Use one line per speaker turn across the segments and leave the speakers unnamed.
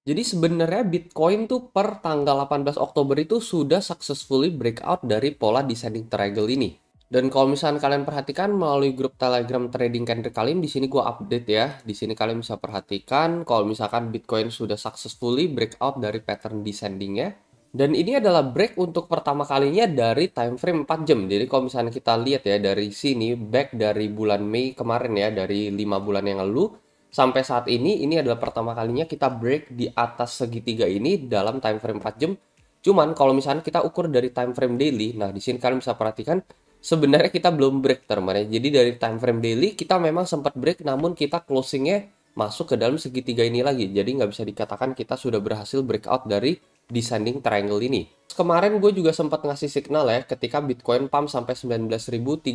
Jadi sebenarnya Bitcoin tuh per tanggal 18 Oktober itu sudah successfully breakout dari pola descending triangle ini. Dan kalau misalnya kalian perhatikan melalui grup Telegram Trading Candle Kalim, di sini gua update ya. Di sini kalian bisa perhatikan kalau misalkan Bitcoin sudah successfully breakout dari pattern descendingnya. Dan ini adalah break untuk pertama kalinya dari time frame 4 jam. Jadi kalau misalnya kita lihat ya dari sini back dari bulan Mei kemarin ya, dari 5 bulan yang lalu sampai saat ini adalah pertama kalinya kita break di atas segitiga ini dalam time frame 4 jam. Cuman kalau misalnya kita ukur dari time frame daily, nah di sini kalian bisa perhatikan sebenarnya kita belum break teman-teman ya. Jadi dari time frame daily kita memang sempat break namun kita closingnya masuk ke dalam segitiga ini lagi. Jadi nggak bisa dikatakan kita sudah berhasil breakout dari descending triangle ini. Kemarin gue juga sempat ngasih signal ya ketika Bitcoin pump sampai 19.350.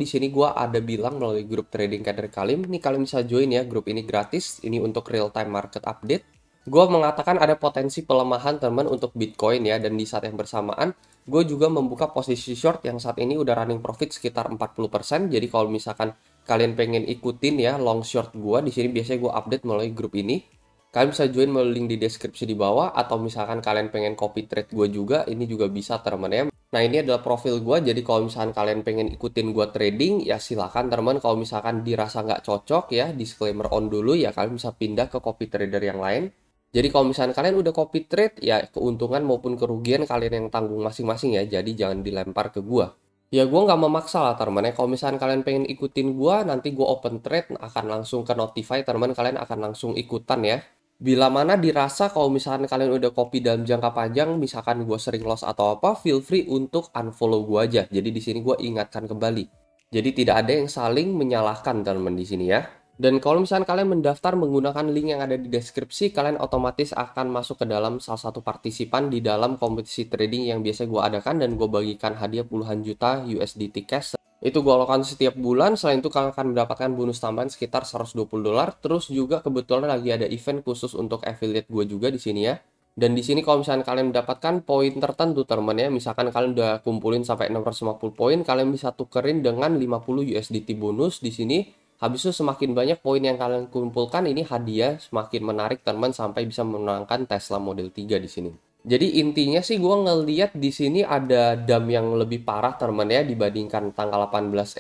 Di sini gue ada bilang melalui grup trading Kader Kalim. Nih kalian bisa join ya, grup ini gratis. Ini untuk real time market update. Gue mengatakan ada potensi pelemahan teman untuk Bitcoin ya, dan di saat yang bersamaan gue juga membuka posisi short yang saat ini udah running profit sekitar 40%. Jadi kalau misalkan kalian pengen ikutin ya long short gue, di sini biasanya gue update melalui grup ini. Kalian bisa join melalui link di deskripsi di bawah, atau misalkan kalian pengen copy trade gue juga, ini juga bisa teman ya. Nah ini adalah profil gue, jadi kalau misalkan kalian pengen ikutin gue trading, ya silakan teman. Kalau misalkan dirasa nggak cocok ya, disclaimer on dulu ya, kalian bisa pindah ke copy trader yang lain. Jadi kalau misalkan kalian udah copy trade, ya keuntungan maupun kerugian kalian yang tanggung masing-masing ya, jadi jangan dilempar ke gue. Ya gue nggak memaksa lah teman ya, kalau misalkan kalian pengen ikutin gue, nanti gue open trade akan langsung ke notify teman, kalian akan langsung ikutan ya. Bila mana dirasa kalau misalkan kalian udah copy dalam jangka panjang, misalkan gue sering loss atau apa, feel free untuk unfollow gue aja. Jadi di sini gue ingatkan kembali. Jadi tidak ada yang saling menyalahkan teman-teman di sini ya. Dan kalau misalkan kalian mendaftar menggunakan link yang ada di deskripsi, kalian otomatis akan masuk ke dalam salah satu partisipan di dalam kompetisi trading yang biasa gue adakan, dan gue bagikan hadiah puluhan juta USDT cash. Itu gue lakukan setiap bulan. Selain itu kalian akan mendapatkan bonus tambahan sekitar $120. Terus juga kebetulan lagi ada event khusus untuk affiliate gue juga di sini ya. Dan di sini kalau misalkan kalian mendapatkan poin tertentu teman ya, misalkan kalian udah kumpulin sampai 650 poin, kalian bisa tukerin dengan 50 USDT bonus di sini. Habis itu semakin banyak poin yang kalian kumpulkan, ini hadiah semakin menarik teman, sampai bisa memenangkan Tesla Model 3 di sini. Jadi intinya sih gue ngeliat di sini ada dam yang lebih parah teman ya dibandingkan tanggal 16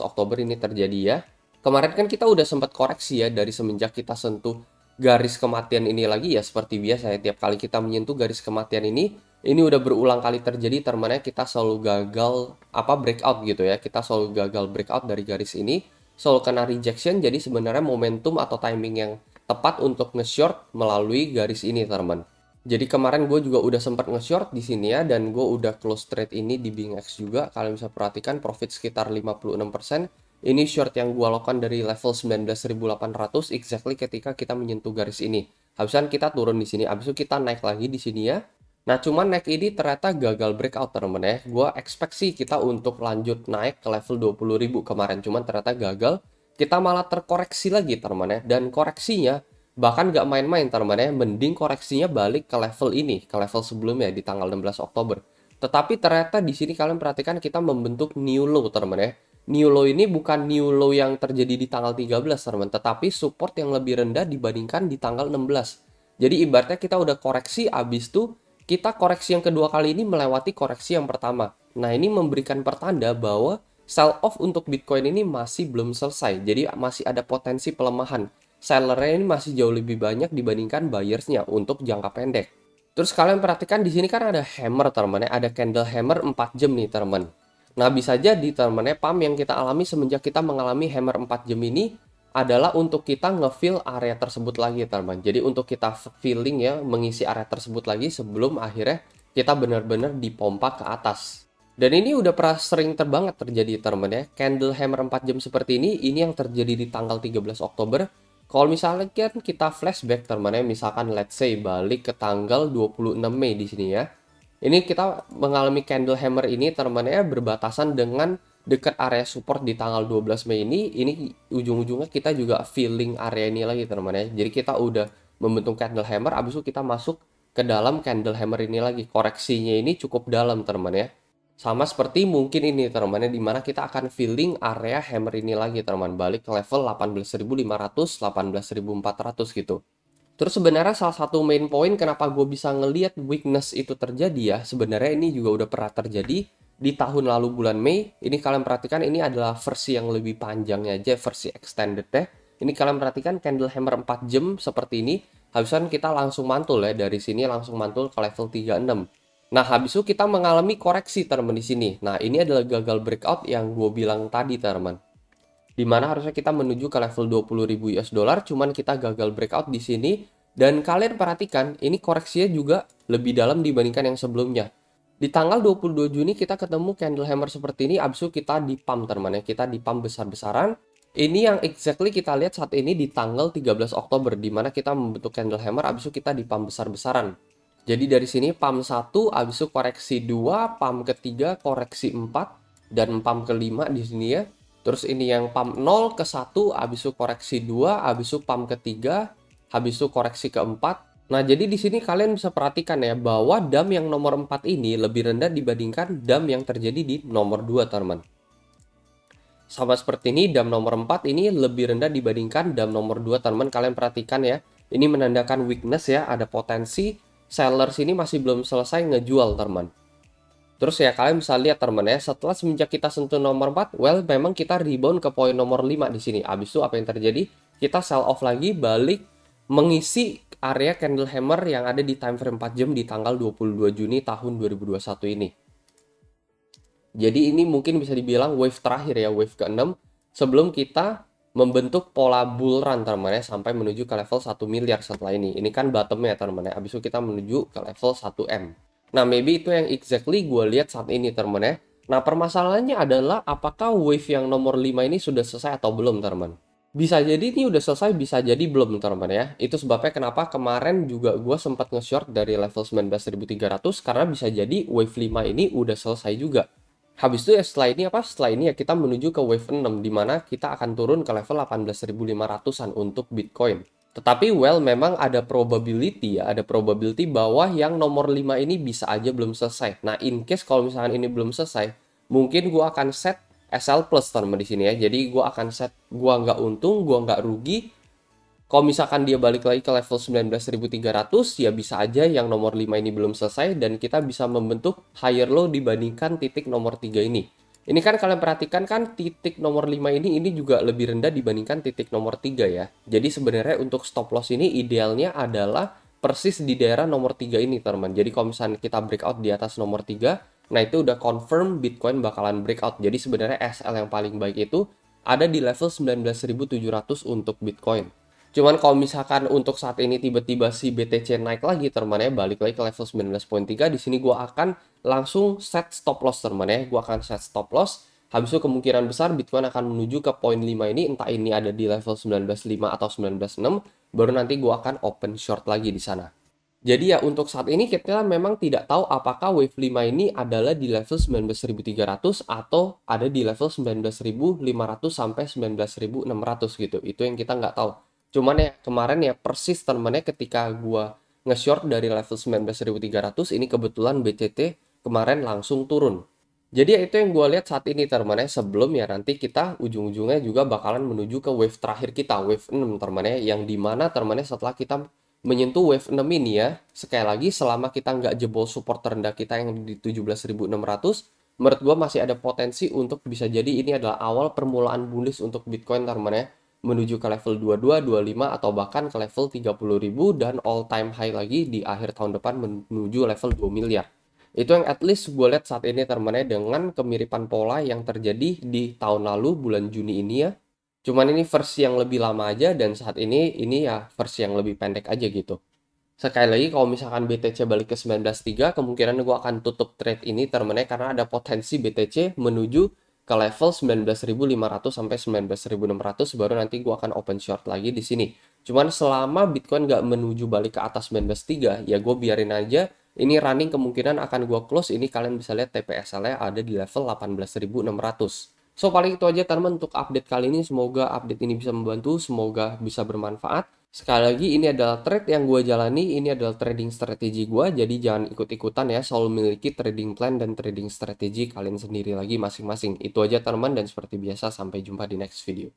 Oktober ini terjadi ya. Kemarin kan kita udah sempat koreksi ya dari semenjak kita sentuh garis kematian ini lagi ya, seperti biasa ya, tiap kali kita menyentuh garis kematian ini udah berulang kali terjadi teman ya, kita selalu gagal breakout gitu ya. Kita selalu gagal breakout dari garis ini, selalu kena rejection. Jadi sebenarnya momentum atau timing yang tepat untuk nge-short melalui garis ini teman. Jadi kemarin gue juga udah sempat nge-short di sini ya, dan gue udah close trade ini di BingX juga. Kalian bisa perhatikan profit sekitar 56%. Ini short yang gue lakukan dari level 19.800 exactly ketika kita menyentuh garis ini. Habisnya kita turun di sini, habis itu kita naik lagi di sini ya. Nah cuman naik ini ternyata gagal breakout teman ya. Gue expect sih kita untuk lanjut naik ke level 20.000 kemarin, cuman ternyata gagal. Kita malah terkoreksi lagi teman ya, dan koreksinya bahkan nggak main-main teman ya, mending koreksinya balik ke level ini, ke level sebelumnya di tanggal 16 Oktober. Tetapi ternyata di sini kalian perhatikan kita membentuk new low teman ya. New low ini bukan new low yang terjadi di tanggal 13 teman, tetapi support yang lebih rendah dibandingkan di tanggal 16. Jadi ibaratnya kita udah koreksi, abis itu kita koreksi yang kedua kali ini melewati koreksi yang pertama. Nah ini memberikan pertanda bahwa sell off untuk Bitcoin ini masih belum selesai. Jadi masih ada potensi pelemahan. Sellernya ini masih jauh lebih banyak dibandingkan buyersnya untuk jangka pendek. Terus kalian perhatikan di sini kan ada hammer teman ya, ada candle hammer 4 jam nih teman. Nah bisa jadi teman ya, pump yang kita alami semenjak kita mengalami hammer 4 jam ini adalah untuk kita nge-fill area tersebut lagi teman. Jadi untuk kita filling ya, mengisi area tersebut lagi sebelum akhirnya kita benar-benar dipompa ke atas. Dan ini udah pernah sering banget terjadi teman ya. Candle hammer 4 jam seperti ini yang terjadi di tanggal 13 Oktober. Kalau misalnya kan kita flashback teman ya, misalkan let's say balik ke tanggal 26 Mei di sini ya. Ini kita mengalami candle hammer ini teman ya, berbatasan dengan dekat area support di tanggal 12 Mei ini ujung-ujungnya kita juga filling area ini lagi teman ya. Jadi kita udah membentuk candle hammer, abis itu kita masuk ke dalam candle hammer ini lagi. Koreksinya ini cukup dalam teman ya. Sama seperti mungkin ini teman-teman, dimana kita akan filling area hammer ini lagi teman, balik ke level 18.500, 18.400 gitu. Terus sebenarnya salah satu main point kenapa gue bisa ngelihat weakness itu terjadi ya, sebenarnya ini juga udah pernah terjadi di tahun lalu bulan Mei. Ini kalian perhatikan, ini adalah versi yang lebih panjangnya aja, versi extended ya. Ini kalian perhatikan candle hammer 4 jam seperti ini. Habisan kita langsung mantul ya, dari sini langsung mantul ke level 36. Nah, habis itu kita mengalami koreksi teman di sini. Nah, ini adalah gagal breakout yang gue bilang tadi teman. Dimana harusnya kita menuju ke level 20.000 US dollar, cuman kita gagal breakout di sini. Dan kalian perhatikan, ini koreksinya juga lebih dalam dibandingkan yang sebelumnya. Di tanggal 22 Juni kita ketemu candle hammer seperti ini, abis itu kita di pump teman ya, kita di pump besar-besaran. Ini yang exactly kita lihat saat ini di tanggal 13 Oktober, dimana kita membentuk candle hammer, abis itu kita di pump besar-besaran. Jadi dari sini pump 1, abis itu koreksi 2, pump ketiga, koreksi 4, dan pump kelima di sini ya. Terus ini yang pump 0 ke 1, habis itu koreksi 2, habis itu pump ketiga, habis itu koreksi keempat. Nah, jadi di sini kalian bisa perhatikan ya, bahwa dam yang nomor 4 ini lebih rendah dibandingkan dam yang terjadi di nomor 2, teman. Sama seperti ini, dam nomor 4 ini lebih rendah dibandingkan dam nomor 2, teman. Kalian perhatikan ya, ini menandakan weakness ya, ada potensi seller sini masih belum selesai ngejual, teman. Terus ya kalian bisa lihat teman ya, setelah semenjak kita sentuh nomor 4, well memang kita rebound ke poin nomor 5 di sini. Habis itu apa yang terjadi? Kita sell off lagi, balik mengisi area candle hammer yang ada di time frame 4 jam di tanggal 22 Juni tahun 2021 ini. Jadi ini mungkin bisa dibilang wave terakhir ya, wave ke-6 sebelum kita membentuk pola bull run teman ya, sampai menuju ke level 1 miliar setelah ini. Ini kan bottomnya teman ya, habis itu kita menuju ke level 1M. Nah, maybe itu yang exactly gue lihat saat ini teman ya. Nah, permasalahannya adalah apakah wave yang nomor 5 ini sudah selesai atau belum teman. Bisa jadi ini udah selesai, bisa jadi belum teman ya. Itu sebabnya kenapa kemarin juga gue sempat nge-short dari level 19.300 karena bisa jadi wave 5 ini udah selesai juga. Habis itu ya setelah ini apa? Setelah ini ya kita menuju ke wave 6 di mana kita akan turun ke level 18.500-an untuk Bitcoin. Tetapi well memang ada probability ya, ada probability bahwa yang nomor 5 ini bisa aja belum selesai. Nah, in case kalau misalkan ini belum selesai, mungkin gua akan set SL plus teman di sini ya. Jadi gua akan set gua nggak untung, gua nggak rugi. Kalau misalkan dia balik lagi ke level 19.300, ya bisa aja yang nomor 5 ini belum selesai dan kita bisa membentuk higher low dibandingkan titik nomor 3 ini. Ini kan kalian perhatikan kan titik nomor 5 ini juga lebih rendah dibandingkan titik nomor 3 ya. Jadi sebenarnya untuk stop loss ini idealnya adalah persis di daerah nomor 3 ini teman. Jadi kalau misalnya kita breakout di atas nomor 3, nah itu udah confirm Bitcoin bakalan breakout. Jadi sebenarnya SL yang paling baik itu ada di level 19.700 untuk Bitcoin. Cuman kalau misalkan untuk saat ini tiba-tiba si BTC naik lagi teman ya, balik lagi ke level 19.3, di sini gua akan langsung set stop loss teman ya. Gua akan set stop loss. Habis itu kemungkinan besar Bitcoin akan menuju ke poin 5 ini, entah ini ada di level 19.5 atau 19.6, baru nanti gua akan open short lagi di sana. Jadi ya untuk saat ini kita memang tidak tahu apakah wave 5 ini adalah di level 19.300 atau ada di level 19.500 sampai 19.600 gitu. Itu yang kita nggak tahu. Cuman ya kemarin ya persis temennya ketika gua nge-short dari level 19.300 ini kebetulan BTC kemarin langsung turun. Jadi ya itu yang gua lihat saat ini temennya, sebelum ya nanti kita ujung-ujungnya juga bakalan menuju ke wave terakhir kita, wave 6 temennya, yang dimana temennya setelah kita menyentuh wave 6 ini ya, sekali lagi selama kita nggak jebol support terendah kita yang di 17.600, menurut gua masih ada potensi untuk bisa jadi ini adalah awal permulaan bullish untuk Bitcoin temennya, menuju ke level 22, 25 atau bahkan ke level 30.000 dan all time high lagi di akhir tahun depan menuju level 2 miliar. Itu yang at least gue lihat saat ini teman-teman dengan kemiripan pola yang terjadi di tahun lalu bulan Juni ini ya. Cuman ini versi yang lebih lama aja dan saat ini ya versi yang lebih pendek aja gitu. Sekali lagi kalau misalkan BTC balik ke 19.3, kemungkinan gue akan tutup trade ini teman-teman karena ada potensi BTC menuju ke level 19.500 sampai 19.600, baru nanti gue akan open short lagi di sini. Cuman selama Bitcoin nggak menuju balik ke atas 19.3, ya gue biarin aja. Ini running kemungkinan akan gue close. Ini kalian bisa lihat TPSL-nya ada di level 18.600. So paling itu aja teman-teman untuk update kali ini. Semoga update ini bisa membantu, semoga bisa bermanfaat. Sekali lagi ini adalah trade yang gue jalani, ini adalah trading strategi gue, jadi jangan ikut-ikutan ya, selalu memiliki trading plan dan trading strategi kalian sendiri lagi masing-masing. Itu aja teman-teman dan seperti biasa sampai jumpa di next video.